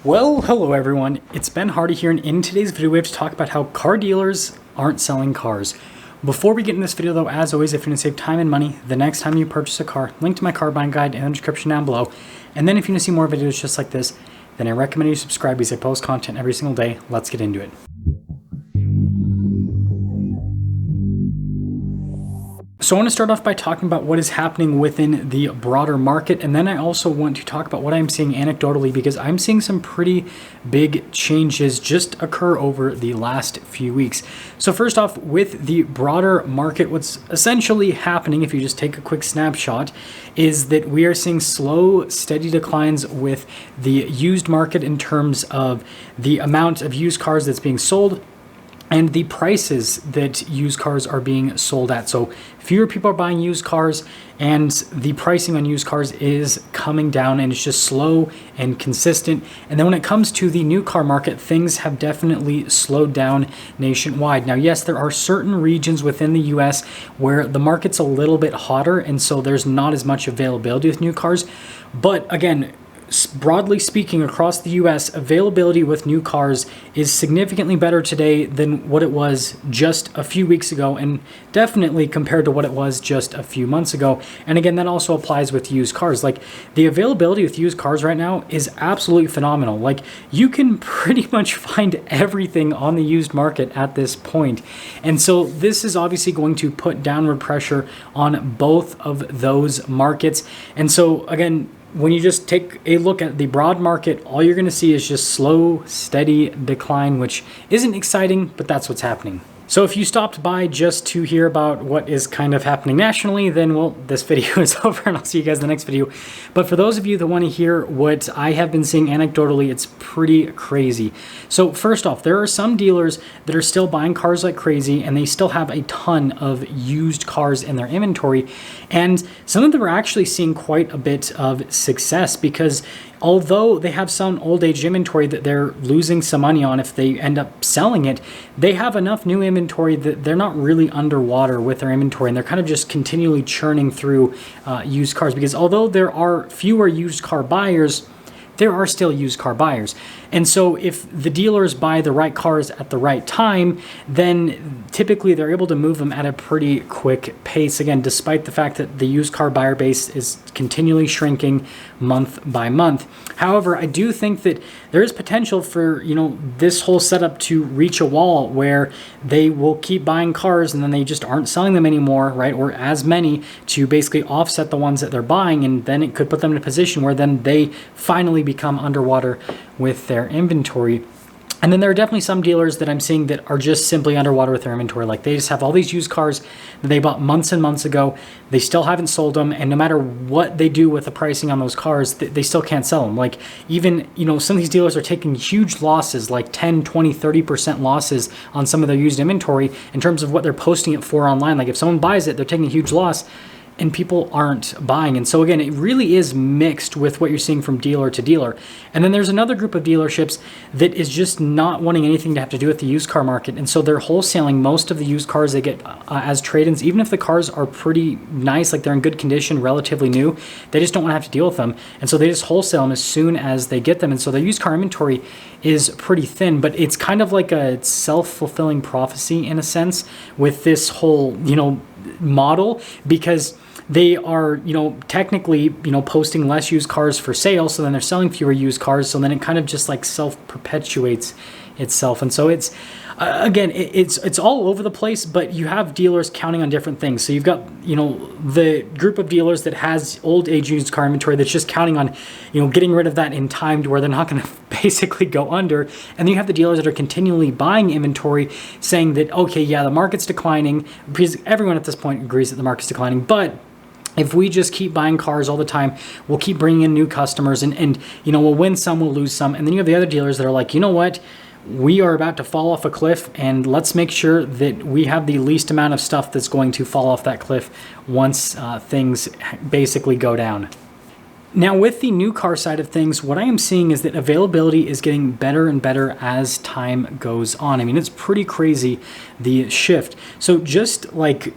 Well, hello everyone, it's Ben Hardy here, and in today's video we have to talk about how car dealers aren't selling cars. Before we get in this video though, as always, if you want to save time and money the next time you purchase a car, link to my car buying guide in the description down below. And then if you want to see more videos just like this, then I recommend you subscribe because I post content every single day. Let's get into it. So I want to start off by talking about what is happening within the broader market, and then I also want to talk about what I'm seeing anecdotally, because I'm seeing some pretty big changes just occur over the last few weeks. So first off, with the broader market, what's essentially happening, if you just take a quick snapshot, is that we are seeing slow, steady declines with the used market in terms of the amount of used cars that's being sold and the prices that used cars are being sold at. So fewer people are buying used cars, and the pricing on used cars is coming down, and it's just slow and consistent. And then when it comes to the new car market, things have definitely slowed down nationwide. Now, yes, there are certain regions within the US where the market's a little bit hotter, and so there's not as much availability with new cars. But again, broadly speaking, across the US, availability with new cars is significantly better today than what it was just a few weeks ago, and definitely compared to what it was just a few months ago. And again, that also applies with used cars. Like, the availability with used cars right now is absolutely phenomenal. Like, you can pretty much find everything on the used market at this point. And so this is obviously going to put downward pressure on both of those markets. And so again, when you just take a look at the broad market, all you're going to see is just slow, steady decline, which isn't exciting, but that's what's happening. So if you stopped by just to hear about what is kind of happening nationally, then, well, this video is over and I'll see you guys in the next video. But for those of you that want to hear what I have been seeing anecdotally, it's pretty crazy. So first off, there are some dealers that are still buying cars like crazy, and they still have a ton of used cars in their inventory. And some of them are actually seeing quite a bit of success, because although they have some old age inventory that they're losing some money on if they end up selling it, they have enough new inventory that they're not really underwater with their inventory, and they're kind of just continually churning through used cars, because although there are fewer used car buyers, there are still used car buyers. And so if the dealers buy the right cars at the right time, then typically they're able to move them at a pretty quick pace, again, despite the fact that the used car buyer base is continually shrinking month by month. However, I do think that there is potential for, this whole setup to reach a wall where they will keep buying cars and then they just aren't selling them anymore, right? Or as many, to basically offset the ones that they're buying, and then it could put them in a position where then they finally become underwater with their inventory. And then there are definitely some dealers that I'm seeing that are just simply underwater with their inventory. Like, they just have all these used cars that they bought months and months ago. They still haven't sold them, and no matter what they do with the pricing on those cars, they still can't sell them. Like, even, some of these dealers are taking huge losses, like 10, 20, 30% losses on some of their used inventory in terms of what they're posting it for online. Like, if someone buys it, they're taking a huge loss, and people aren't buying. And so again, it really is mixed with what you're seeing from dealer to dealer. And then there's another group of dealerships that is just not wanting anything to have to do with the used car market. And so they're wholesaling most of the used cars they get as trade-ins, even if the cars are pretty nice, like they're in good condition, relatively new, they just don't want to have to deal with them. And so they just wholesale them as soon as they get them. And so their used car inventory is pretty thin, but it's kind of like a self-fulfilling prophecy in a sense with this whole, model, because they are, technically, posting less used cars for sale, so then they're selling fewer used cars, so then it kind of just like self-perpetuates itself. And so it's, again, it's all over the place, but you have dealers counting on different things. So you've got, the group of dealers that has old age used car inventory that's just counting on, getting rid of that in time to where they're not going to basically go under. And then you have the dealers that are continually buying inventory, saying that, okay, yeah, the market's declining, because everyone at this point agrees that the market's declining, but if we just keep buying cars all the time, we'll keep bringing in new customers, and we'll win some, we'll lose some. And then you have the other dealers that are like, you know what? We are about to fall off a cliff, and let's make sure that we have the least amount of stuff that's going to fall off that cliff once things basically go down. Now, with the new car side of things, what I am seeing is that availability is getting better and better as time goes on. I mean, it's pretty crazy, the shift. So just like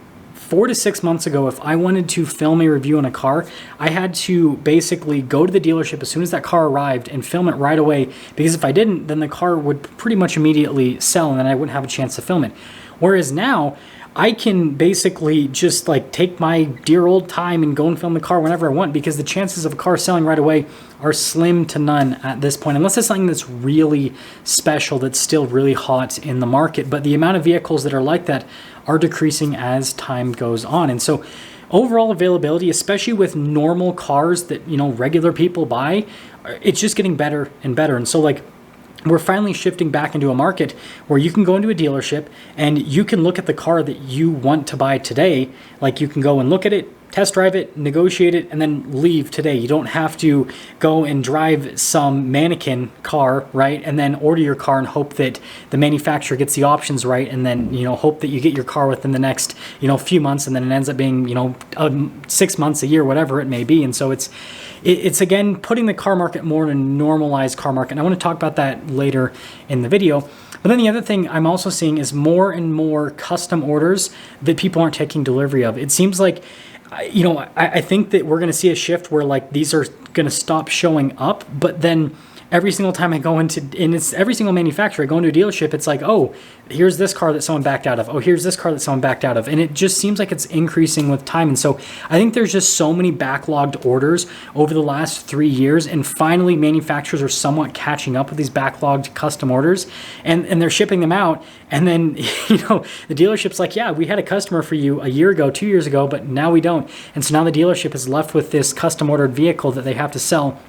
4 to 6 months ago, if I wanted to film a review on a car, I had to basically go to the dealership as soon as that car arrived and film it right away, because if I didn't, then the car would pretty much immediately sell and then I wouldn't have a chance to film it. Whereas now, I can basically just like take my dear old time and go and film the car whenever I want, because the chances of a car selling right away are slim to none at this point, unless it's something that's really special, that's still really hot in the market. But the amount of vehicles that are like that are decreasing as time goes on. And so overall availability, especially with normal cars that, you know, regular people buy, it's just getting better and better. And so like, we're finally shifting back into a market where you can go into a dealership and you can look at the car that you want to buy today. Like, you can go and look at it, test drive it, negotiate it, and then leave today. You don't have to go and drive some mannequin car, right? And then order your car and hope that the manufacturer gets the options right, and then, you know, hope that you get your car within the next, you know, few months, and then it ends up being, you know, 6 months, a year, whatever it may be. And so it's again putting the car market more in a normalized car market. And I want to talk about that later in the video. But then the other thing I'm also seeing is more and more custom orders that people aren't taking delivery of. It seems like, you know, I think that we're going to see a shift where like these are going to stop showing up, but then every single time I go into, and it's every single manufacturer, I go into a dealership, it's like, oh, here's this car that someone backed out of. Oh, here's this car that someone backed out of. And it just seems like it's increasing with time. And so I think there's just so many backlogged orders over the last 3 years. And finally, manufacturers are somewhat catching up with these backlogged custom orders, and they're shipping them out. And then, you know, the dealership's like, yeah, we had a customer for you a year ago, 2 years ago, but now we don't. And so now the dealership is left with this custom ordered vehicle that they have to sell.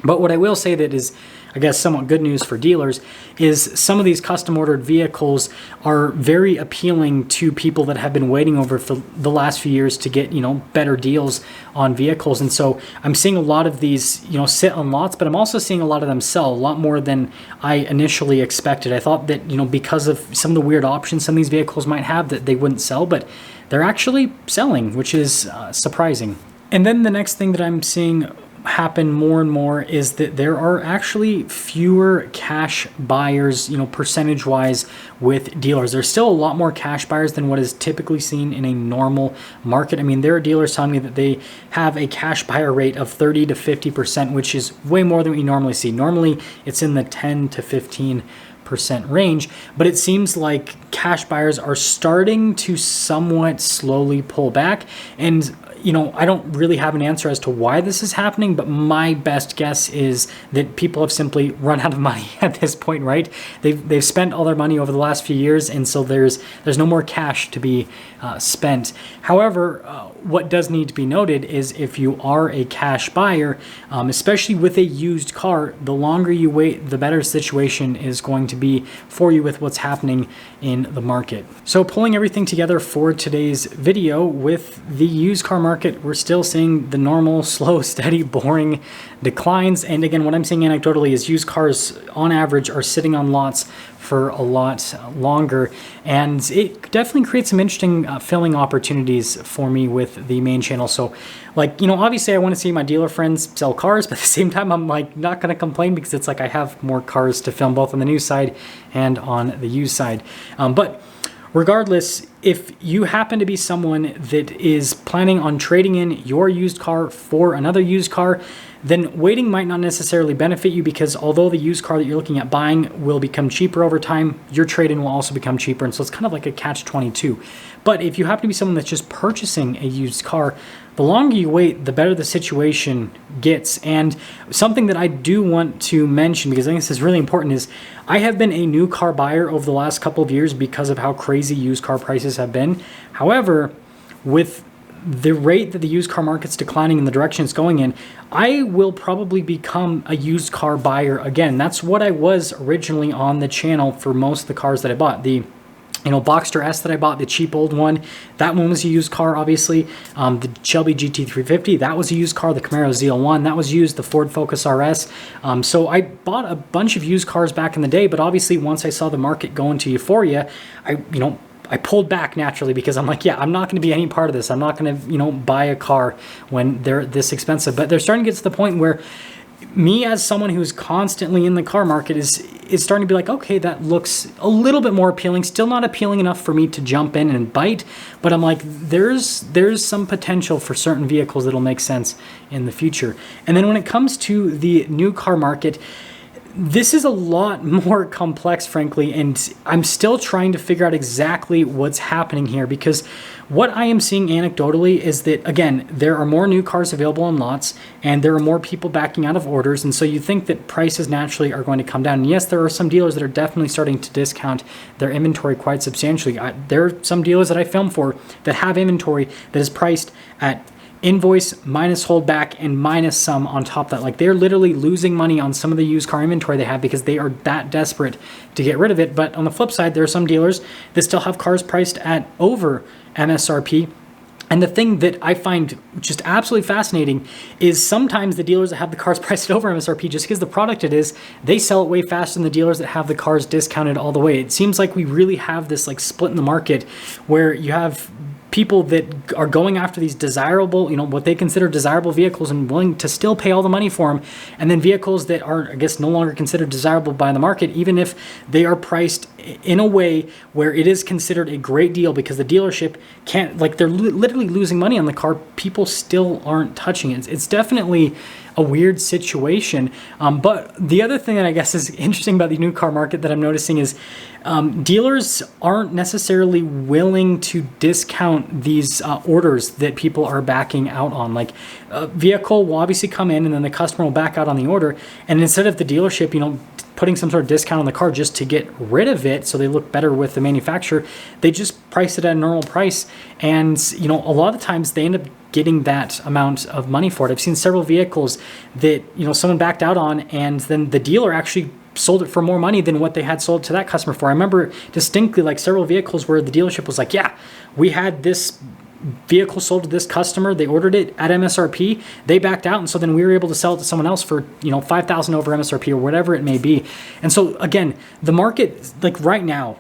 But what I will say that is, I guess, somewhat good news for dealers is some of these custom ordered vehicles are very appealing to people that have been waiting over for the last few years to get, you know, better deals on vehicles. And so I'm seeing a lot of these, you know, sit on lots, but I'm also seeing a lot of them sell, a lot more than I initially expected. I thought that, you know, because of some of the weird options some of these vehicles might have, that they wouldn't sell, but they're actually selling, which is surprising. And then the next thing that I'm seeing happen more and more is that there are actually fewer cash buyers, you know, percentage wise with dealers. There's still a lot more cash buyers than what is typically seen in a normal market. I mean, there are dealers telling me that they have a cash buyer rate of 30 to 50%, which is way more than what you normally see. Normally it's in the 10 to 15% range, but it seems like cash buyers are starting to somewhat slowly pull back. And you know, I don't really have an answer as to why this is happening, but my best guess is that people have simply run out of money at this point, right? They've spent all their money over the last few years, and so there's no more cash to be spent. However, what does need to be noted is if you are a cash buyer, especially with a used car, the longer you wait, the better situation is going to be for you with what's happening in the market. So pulling everything together for today's video, with the used car market, we're still seeing the normal, slow, steady, boring declines. And again, what I'm seeing anecdotally is used cars on average are sitting on lots for a lot longer, and it definitely creates some interesting filling opportunities for me with the main channel. So like, you know, obviously I want to see my dealer friends sell cars, but at the same time I'm like not going to complain, because it's like I have more cars to film both on the new side and on the used side. But regardless, if you happen to be someone that is planning on trading in your used car for another used car, then waiting might not necessarily benefit you, because although the used car that you're looking at buying will become cheaper over time, your trade-in will also become cheaper. And so it's kind of like a catch-22. But if you happen to be someone that's just purchasing a used car, the longer you wait, the better the situation gets. And something that I do want to mention, because I think this is really important, is I have been a new car buyer over the last couple of years because of how crazy used car prices have been. However, with the rate that the used car market's declining in the direction it's going in, I will probably become a used car buyer again. That's what I was originally on the channel for most of the cars that I bought. The Boxster S that I bought, the cheap old one, that one was a used car, obviously. The Shelby GT350, that was a used car. The Camaro ZL1, that was used. The Ford Focus RS. So I bought a bunch of used cars back in the day, but obviously once I saw the market go into euphoria, I pulled back naturally, because I'm like, yeah, I'm not going to be any part of this. I'm not going to, buy a car when they're this expensive. But they're starting to get to the point where me, as someone who's constantly in the car market, is starting to be like, okay, that looks a little bit more appealing. Still not appealing enough for me to jump in and bite, but I'm like, there's some potential for certain vehicles that'll make sense in the future. And then when it comes to the new car market, this is a lot more complex, frankly, and I'm still trying to figure out exactly what's happening here, because what I am seeing anecdotally is that, again, there are more new cars available on lots and there are more people backing out of orders. And so you think that prices naturally are going to come down. And yes, there are some dealers that are definitely starting to discount their inventory quite substantially. There are some dealers that I film for that have inventory that is priced at invoice minus holdback and minus some on top of that. Like, they're literally losing money on some of the used car inventory they have because they are that desperate to get rid of it. But on the flip side, there are some dealers that still have cars priced at over MSRP. And the thing that I find just absolutely fascinating is sometimes the dealers that have the cars priced at over MSRP, just because the product it is, they sell it way faster than the dealers that have the cars discounted all the way. It seems like we really have this like split in the market where you have people that are going after these desirable, what they consider desirable vehicles and willing to still pay all the money for them. And then vehicles that are, I guess, no longer considered desirable by the market, even if they are priced in a way where it is considered a great deal because the dealership can't, like, they're literally losing money on the car. People still aren't touching it. It's definitely a weird situation. But the other thing that I guess is interesting about the new car market that I'm noticing is dealers aren't necessarily willing to discount these orders that people are backing out on. Like, a vehicle will obviously come in and then the customer will back out on the order. And instead of the dealership, putting some sort of discount on the car just to get rid of it so they look better with the manufacturer, they just price it at a normal price. And, a lot of the times they end up getting that amount of money for it. I've seen several vehicles that, someone backed out on and then the dealer actually sold it for more money than what they had sold to that customer for. I remember distinctly like several vehicles where the dealership was like, yeah, we had this vehicle sold to this customer, they ordered it at MSRP, they backed out, and so then we were able to sell it to someone else for $5,000 over MSRP or whatever it may be. And so again, the market, like right now,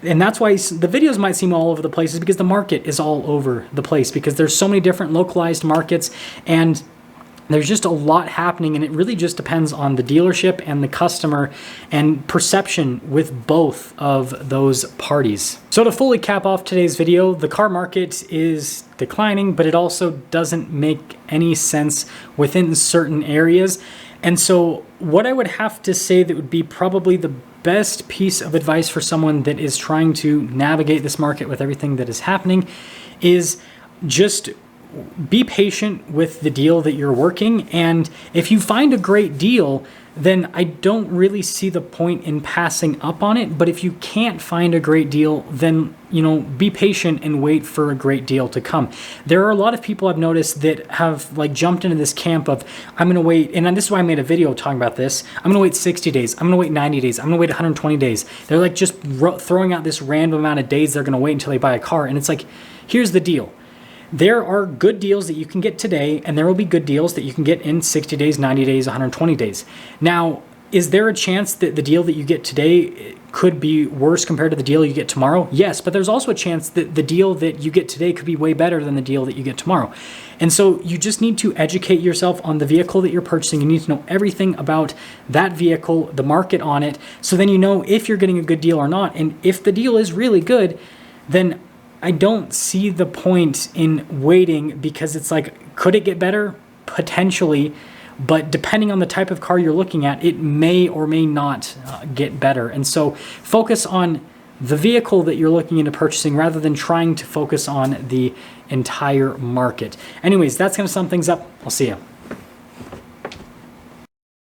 and that's why the videos might seem all over the place, is because the market is all over the place because there's so many different localized markets and there's just a lot happening, and it really just depends on the dealership and the customer and perception with both of those parties. So to fully cap off today's video, the car market is declining, but it also doesn't make any sense within certain areas. And so what I would have to say that would be probably the best piece of advice for someone that is trying to navigate this market with everything that is happening is just be patient with the deal that you're working. And if you find a great deal, then I don't really see the point in passing up on it. But if you can't find a great deal, then, be patient and wait for a great deal to come. There are a lot of people I've noticed that have like jumped into this camp of, I'm going to wait. And this is why I made a video talking about this. I'm going to wait 60 days. I'm going to wait 90 days. I'm going to wait 120 days. They're like just throwing out this random amount of days they're going to wait until they buy a car. And it's like, here's the deal. There are good deals that you can get today, and there will be good deals that you can get in 60 days, 90 days, 120 days. Now, is there a chance that the deal that you get today could be worse compared to the deal you get tomorrow? Yes, but there's also a chance that the deal that you get today could be way better than the deal that you get tomorrow. And so you just need to educate yourself on the vehicle that you're purchasing. You need to know everything about that vehicle, the market on it, so then you know if you're getting a good deal or not. And if the deal is really good, then I don't see the point in waiting, because it's like, could it get better? Potentially, but depending on the type of car you're looking at, it may or may not get better. And so focus on the vehicle that you're looking into purchasing rather than trying to focus on the entire market. Anyways, that's going to sum things up. I'll see you.